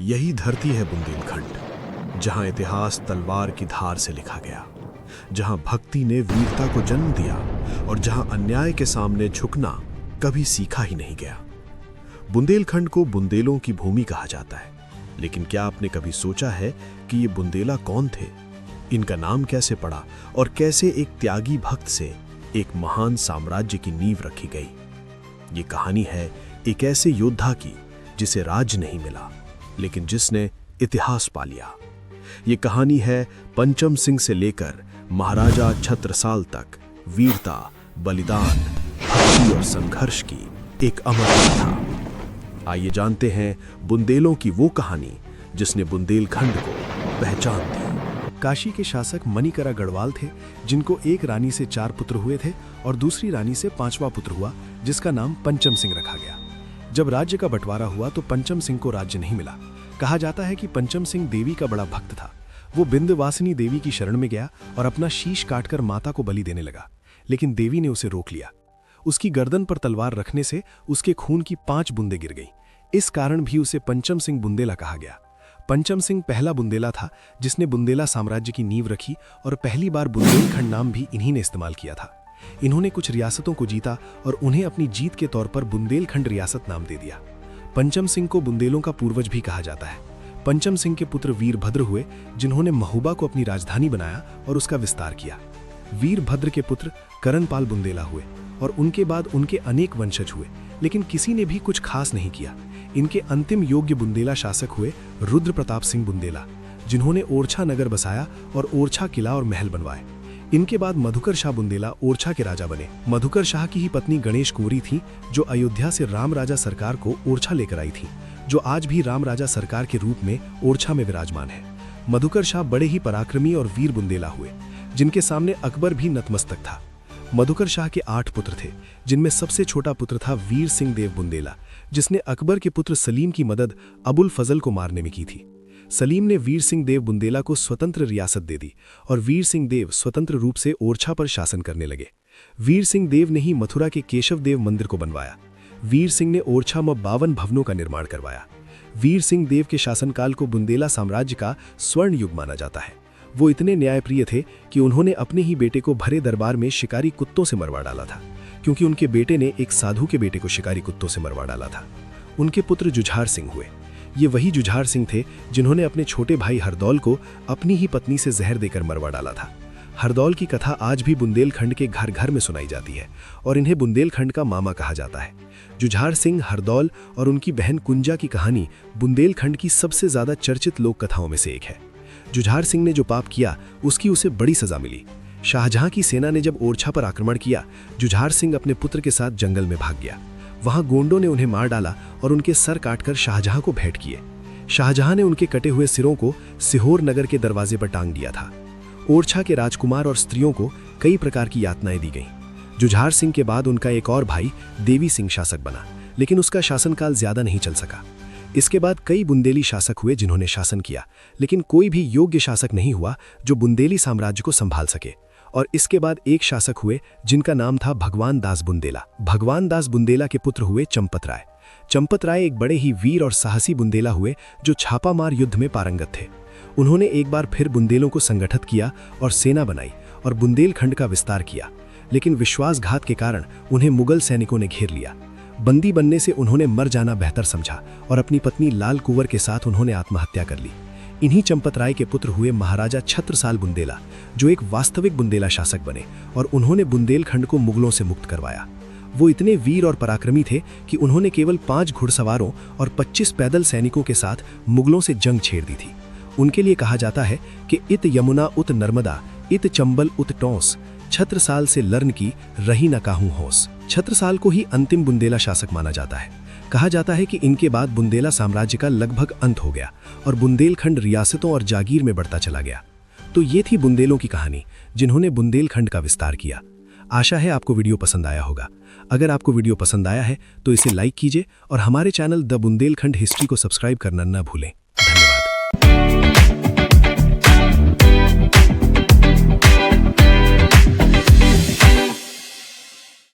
यही धरती है बुंदेलखंड, जहां इतिहास तलवार की धार से लिखा गया, जहां भक्ति ने वीरता को जन्म दिया और जहां अन्याय के सामने झुकना कभी सीखा ही नहीं गया। बुंदेलखंड को बुंदेलों की भूमि कहा जाता है, लेकिन क्या आपने कभी सोचा है कि ये बुंदेला कौन थे? इनका नाम कैसे पड़ा और कैसे एक त्यागी भक्त से एक महान साम्राज्य की नींव रखी गई? ये कहानी है एक ऐसे योद्धा की जिसे राज्य नहीं मिला, लेकिन जिसने इतिहास पा लिया। ये कहानी है पंचम सिंह से लेकर महाराजा छत्रसाल तक वीरता, बलिदान, भक्ति और संघर्ष की एक अमर कथा। आइए जानते हैं बुंदेलों की वो कहानी जिसने बुंदेलखंड को पहचान दी। काशी के शासक मणिकरा गढ़वाल थे, जिनको एक रानी से 4 पुत्र हुए थे और दूसरी रानी से 5वां पुत्र हुआ, जिसका नाम पंचम सिंह रखा गया। जब राज्य का बंटवारा हुआ तो पंचम सिंह को राज्य नहीं मिला। कहा जाता है कि पंचम सिंह देवी का बड़ा भक्त था। वो विंध्यवासिनी देवी की शरण में गया और अपना शीश काटकर माता को बलि देने लगा, लेकिन देवी ने उसे रोक लिया। उसकी गर्दन पर तलवार रखने से उसके खून की 5 बूंदें गिर गई। इस कारण भी उसे पंचम सिंह बुंदेला कहा गया। पंचम सिंह पहला बुंदेला था जिसने बुंदेला साम्राज्य की नींव रखी और पहली बार बुंदेलखंड नाम भी इन्हीं ने इस्तेमाल किया था। इन्होंने कुछ रियासतों को जीता और उन्हें अपनी जीत के तौर पर बुंदेलखंड रियासत नाम दे दिया। पंचम सिंह को बुंदेलों का पूर्वज भी कहा जाता है। पंचम सिंह के पुत्र वीरभद्र हुए, जिन्होंने महोबा को अपनी राजधानी बनाया और उसका विस्तार किया। वीरभद्र के पुत्र करणपाल बुंदेला हुए और उनके बाद उनके अनेक वंशज हुए, लेकिन किसी ने भी कुछ खास नहीं किया। इनके अंतिम योग्य बुंदेला शासक हुए रुद्र प्रताप सिंह बुंदेला, जिन्होंने ओरछा नगर बसाया और ओरछा किला और महल बनवाए। इनके बाद मधुकर शाह बुंदेला ओरछा के राजा बने। मधुकर शाह की ही पत्नी गणेश कुंवरी थी, जो अयोध्या से राम राजा सरकार को ओरछा लेकर आई थी, जो आज भी राम राजा सरकार के रूप में ओरछा में विराजमान है। मधुकर शाह बड़े ही पराक्रमी और वीर बुंदेला हुए, जिनके सामने अकबर भी नतमस्तक था। मधुकर शाह के 8 पुत्र थे, जिनमें सबसे छोटा पुत्र था वीर सिंह देव बुंदेला, जिसने अकबर के पुत्र सलीम की मदद अबुल फजल को मारने में की थी। सलीम ने वीर सिंह देव बुंदेला को स्वतंत्र रियासत दे दी और वीर सिंह देव स्वतंत्र रूप से ओरछा पर शासन करने लगे। वीर सिंह देव ने ही मथुरा के केशव देव मंदिर को बनवाया। वीर सिंह ने ओरछा में 52 भवनों का निर्माण करवाया। वीर सिंह देव के शासनकाल को बुंदेला साम्राज्य का स्वर्ण युग माना जाता है। वो इतने न्यायप्रिय थे कि उन्होंने अपने ही बेटे को भरे दरबार में शिकारी कुत्तों से मरवा डाला था, क्योंकि उनके बेटे ने एक साधु के बेटे को शिकारी कुत्तों से मरवा डाला था। उनके पुत्र जुझार सिंह हुए। ये वही जुझार सिंह थे जिन्होंने अपने छोटे भाई हरदौल को अपनी ही पत्नी से जहर देकर मरवा डाला था। हरदौल की कथा आज भी बुंदेलखंड के घर घर में सुनाई जाती है और इन्हें बुंदेलखंड का मामा कहा जाता है। जुझार सिंह, हरदौल और उनकी बहन कुंजा की कहानी बुंदेलखंड की सबसे ज्यादा चर्चित लोक कथाओं में से एक है। जुझार सिंह ने जो पाप किया उसकी उसे बड़ी सजा मिली। शाहजहां की सेना ने जब ओरछा पर आक्रमण किया, जुझार सिंह अपने पुत्र के साथ जंगल में भाग गया। वहां गोंडों ने उन्हें मार डाला और उनके सर काटकर शाहजहां को भेंट किए। शाहजहां ने उनके कटे हुए सिरों को सीहोर नगर के दरवाजे पर टांग दिया था। ओरछा के राजकुमार और स्त्रियों को कई प्रकार की यातनाएं दी गईं। जुझार सिंह के बाद उनका एक और भाई देवी सिंह शासक बना, लेकिन उसका शासनकाल ज्यादा नहीं चल सका। इसके बाद कई बुंदेली शासक हुए जिन्होंने शासन किया, लेकिन कोई भी योग्य शासक नहीं हुआ जो बुंदेली साम्राज्य को संभाल सके। और इसके बाद एक शासक हुए जिनका नाम था भगवान दास बुंदेला। भगवान दास बुंदेला के पुत्र हुए चंपत राय। चंपत राय एक बड़े ही वीर और साहसी बुंदेला हुए जो छापामार युद्ध में पारंगत थे। उन्होंने एक बार फिर बुंदेलों को संगठित किया और सेना बनाई और बुंदेलखंड का विस्तार किया, लेकिन विश्वासघात के कारण उन्हें मुगल सैनिकों ने घेर लिया। बंदी बनने से उन्होंने मर जाना बेहतर समझा और अपनी पत्नी लाल कुंवर के साथ उन्होंने आत्महत्या कर ली। इन्हीं चंपत राय के पुत्र हुए महाराजा छत्रसाल बुंदेला, जो एक वास्तविक बुंदेला शासक बने और उन्होंने बुंदेलखंड को मुगलों से मुक्त करवाया। वो इतने वीर और पराक्रमी थे कि उन्होंने केवल 5 घुड़सवारों और 25 पैदल सैनिकों के साथ मुगलों से जंग छेड़ दी थी। उनके लिए कहा जाता है कि इत यमुना उत नर्मदा इत चंबल उत टौंस, छत्रसाल से लर्न की रही न काहूं होस। छत्रसाल को ही अंतिम बुंदेला शासक माना जाता है। कहा जाता है कि इनके बाद बुंदेला साम्राज्य का लगभग अंत हो गया और बुंदेलखंड रियासतों और जागीर में बढ़ता चला गया। तो ये थी बुंदेलों की कहानी जिन्होंने बुंदेलखंड का विस्तार किया। आशा है आपको वीडियो पसंद आया होगा। अगर आपको वीडियो पसंद आया है तो इसे लाइक कीजिए और हमारे चैनल द बुंदेलखंड हिस्ट्री को सब्सक्राइब करना न भूलें।